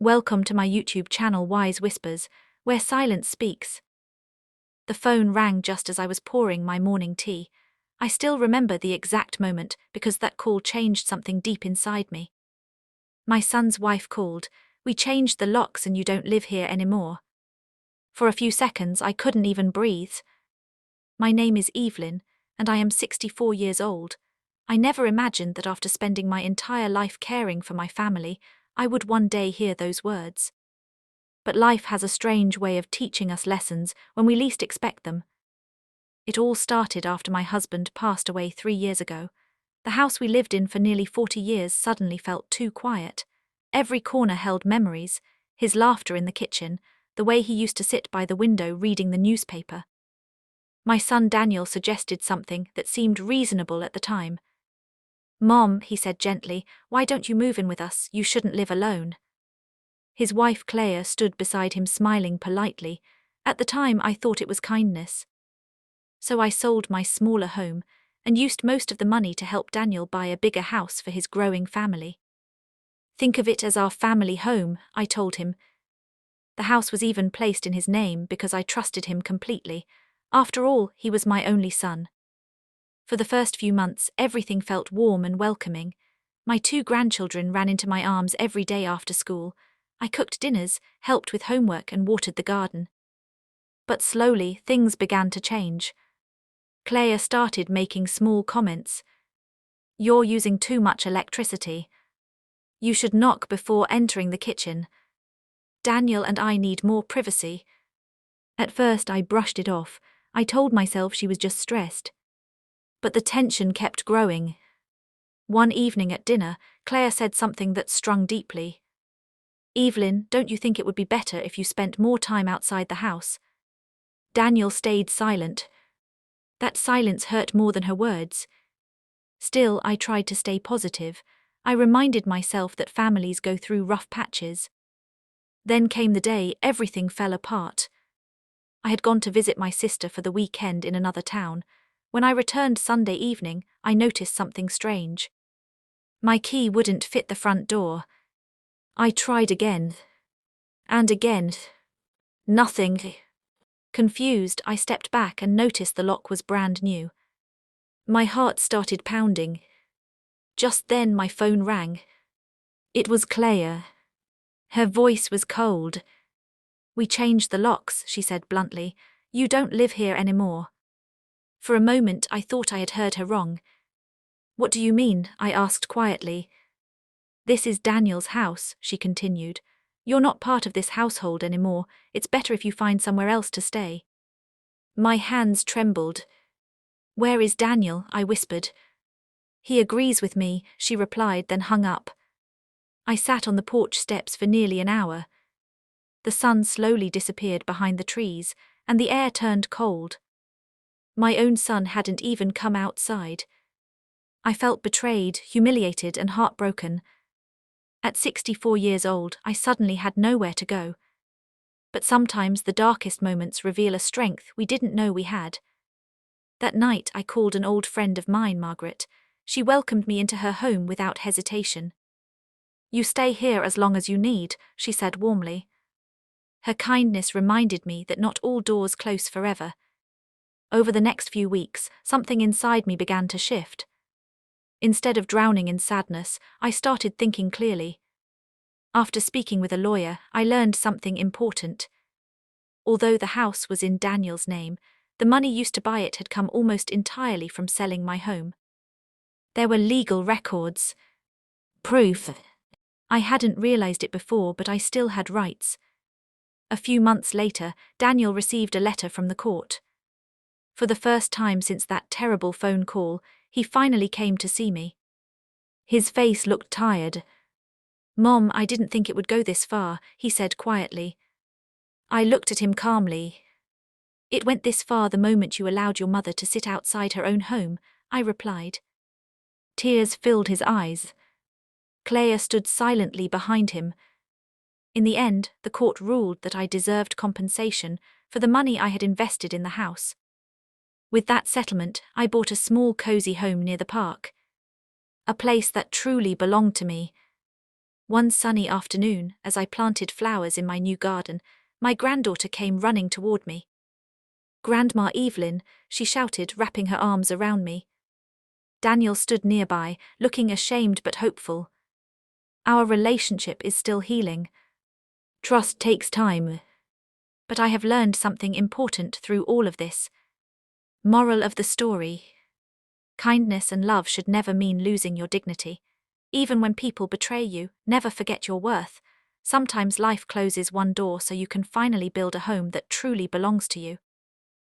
Welcome to my YouTube channel Wise Whispers, where silence speaks. The phone rang just as I was pouring my morning tea. I still remember the exact moment because that call changed something deep inside me. My son's wife called. "We changed the locks and you don't live here anymore." For a few seconds I couldn't even breathe. My name is Evelyn, and I am 64 years old. I never imagined that after spending my entire life caring for my family, I would one day hear those words. But life has a strange way of teaching us lessons when we least expect them. It all started after my husband passed away 3 years ago. The house we lived in for nearly 40 years suddenly felt too quiet. Every corner held memories, his laughter in the kitchen, the way he used to sit by the window reading the newspaper. My son Daniel suggested something that seemed reasonable at the time. "Mom," he said gently, "why don't you move in with us? You shouldn't live alone." His wife Claire stood beside him smiling politely. At the time I thought it was kindness. So I sold my smaller home and used most of the money to help Daniel buy a bigger house for his growing family. "Think of it as our family home," I told him. The house was even placed in his name because I trusted him completely. After all, he was my only son. For the first few months, everything felt warm and welcoming. My 2 grandchildren ran into my arms every day after school. I cooked dinners, helped with homework, and watered the garden. But slowly, things began to change. Claire started making small comments. "You're using too much electricity. You should knock before entering the kitchen. Daniel and I need more privacy." At first, I brushed it off. I told myself she was just stressed. But the tension kept growing. One evening at dinner, Claire said something that strung deeply. "Evelyn, don't you think it would be better if you spent more time outside the house?" Daniel stayed silent. That silence hurt more than her words. Still, I tried to stay positive. I reminded myself that families go through rough patches. Then came the day everything fell apart. I had gone to visit my sister for the weekend in another town. When I returned Sunday evening, I noticed something strange. My key wouldn't fit the front door. I tried again. And again. Nothing. Confused, I stepped back and noticed the lock was brand new. My heart started pounding. Just then my phone rang. It was Claire. Her voice was cold. "We changed the locks," she said bluntly. "You don't live here anymore." For a moment I thought I had heard her wrong. "What do you mean?" I asked quietly. "This is Daniel's house," she continued. "You're not part of this household anymore. It's better if you find somewhere else to stay." My hands trembled. "Where is Daniel?" I whispered. "He agrees with me," she replied, then hung up. I sat on the porch steps for nearly an hour. The sun slowly disappeared behind the trees, and the air turned cold. My own son hadn't even come outside. I felt betrayed, humiliated, and heartbroken. At 64 years old, I suddenly had nowhere to go. But sometimes the darkest moments reveal a strength we didn't know we had. That night I called an old friend of mine, Margaret. She welcomed me into her home without hesitation. "You stay here as long as you need," she said warmly. Her kindness reminded me that not all doors close forever. Over the next few weeks, something inside me began to shift. Instead of drowning in sadness, I started thinking clearly. After speaking with a lawyer, I learned something important. Although the house was in Daniel's name, the money used to buy it had come almost entirely from selling my home. There were legal records. Proof. I hadn't realized it before, but I still had rights. A few months later, Daniel received a letter from the court. For the first time since that terrible phone call, he finally came to see me. His face looked tired. "Mom, I didn't think it would go this far," he said quietly. I looked at him calmly. "It went this far the moment you allowed your mother to sit outside her own home," I replied. Tears filled his eyes. Claire stood silently behind him. In the end, the court ruled that I deserved compensation for the money I had invested in the house. With that settlement, I bought a small cozy home near the park. A place that truly belonged to me. One sunny afternoon, as I planted flowers in my new garden, my granddaughter came running toward me. "Grandma Evelyn," she shouted, wrapping her arms around me. Daniel stood nearby, looking ashamed but hopeful. "Our relationship is still healing. Trust takes time. But I have learned something important through all of this. Moral of the story: kindness and love should never mean losing your dignity. Even when people betray you, never forget your worth. Sometimes life closes one door so you can finally build a home that truly belongs to you."